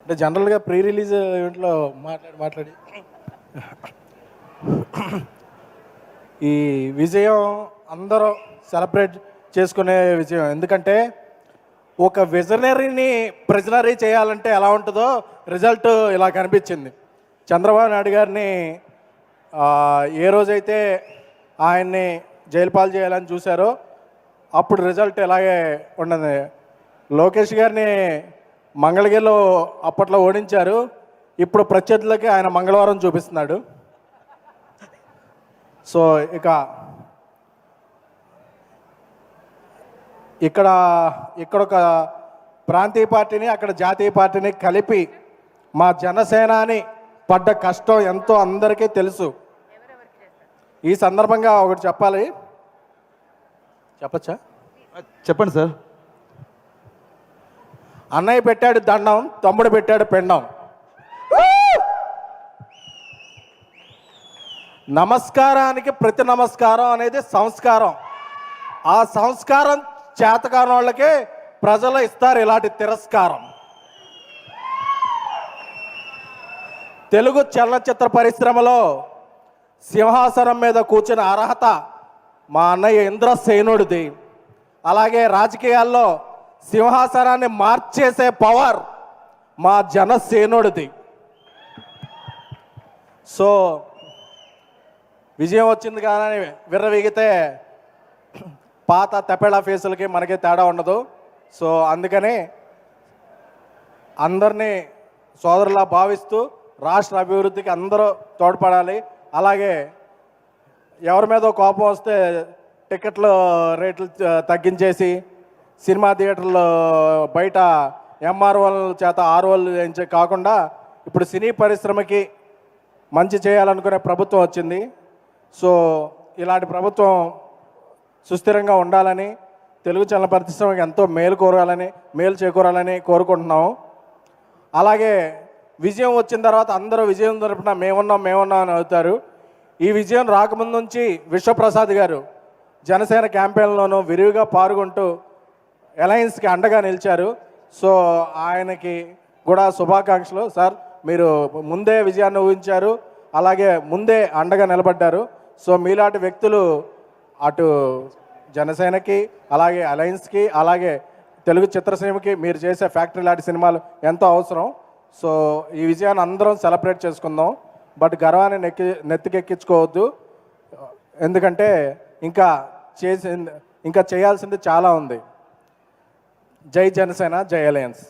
అంటే జనరల్గా pre release ఈవెంట్లో మాట్లాడి ఈ విజయం అందరూ సెలబ్రేట్ చేసుకునే విజయం. ఎందుకంటే ఒక విజనరీని ప్రెజనరీ చేయాలంటే ఎలా ఉంటుందో రిజల్ట్ ఇలా కనిపించింది. చంద్రబాబు నాయుడు గారిని ఏ రోజైతే ఆయన్ని జైలు పాలు చేయాలని చూశారో అప్పుడు రిజల్ట్ ఇలాగే ఉండదు. లోకేష్ గారిని మంగళగిరిలో అప్పట్లో ఓడించారు, ఇప్పుడు ప్రత్యర్థులకి ఆయన మంగళవారం చూపిస్తున్నాడు. సో ఇక్కడ ఒక ప్రాంతీయ పార్టీని అక్కడ జాతీయ పార్టీని కలిపి మా జనసేనాని పడ్డ కష్టం ఎంతో అందరికీ తెలుసు. ఈ సందర్భంగా ఒకటి చెప్పాలి. చెప్పచ్చా? చెప్పండి సార్. అన్నయ్య పెట్టాడు దండం, తమ్ముడు పెట్టాడు పెండం. నమస్కారానికి ప్రతి నమస్కారం అనేది సంస్కారం. ఆ సంస్కారం చేతకాని వాళ్ళకే ప్రజలు ఇస్తారు ఇలాంటి తిరస్కారం. తెలుగు చలనచిత్ర పరిశ్రమలో సింహాసనం మీద కూర్చున్న అర్హత మా అన్నయ్య ఇంద్రసేనుడిది. అలాగే రాజకీయాల్లో సింహాసనాన్ని మార్చేసే పవర్ మా జనసేనుడిది. సో విజయం వచ్చింది కానీ విర్రవీగితే పాత తపేళా ఫేసులకి మనకి తేడా ఉండదు. సో అందుకని అందరినీ సోదరులా భావిస్తూ రాష్ట్ర అభివృద్ధికి అందరూ తోడ్పడాలి. అలాగే ఎవరి మీద కోపం వస్తే టికెట్లు రేట్లు తగ్గించేసి సినిమా థియేటర్లు బయట ఎంఆర్ఓల చేత ఆర్ఓలు చేయించే కాకుండా ఇప్పుడు సినీ పరిశ్రమకి మంచి చేయాలనుకునే ప్రభుత్వం వచ్చింది. సో ఇలాంటి ప్రభుత్వం సుస్థిరంగా ఉండాలని, తెలుగు చలన పరిశ్రమకి ఎంతో మేలు చేకూరాలని కోరుకుంటున్నాము. అలాగే విజయం వచ్చిన తర్వాత అందరూ విజయం తరపున మేమున్నాం అని అవుతారు. ఈ విజయం రాకముందు నుంచి విశ్వప్రసాద్ గారు జనసేన క్యాంపెయిన్లోనూ విరివిగా పాల్గొంటూ అలయన్స్కి అండగా నిలిచారు. సో ఆయనకి కూడా శుభాకాంక్షలు. సార్, మీరు ముందే విజయాన్ని ఊహించారు, అలాగే ముందే అండగా నిలబడ్డారు. సో మీలాంటి వ్యక్తులు అటు జనసేనకి, అలాగే అలయన్స్కి, అలాగే తెలుగు చిత్రసీమకి మీరు చేసే ఫ్యాక్టరీ లాంటి సినిమాలు ఎంతో అవసరం. సో ఈ విజయాన్ని అందరం సెలబ్రేట్ చేసుకుందాం. బట్ గర్వాన్ని నెత్తికెక్కించుకోవద్దు. ఎందుకంటే ఇంకా చేయాల్సింది చాలా ఉంది. జై జనసేన, జై అలయన్స్.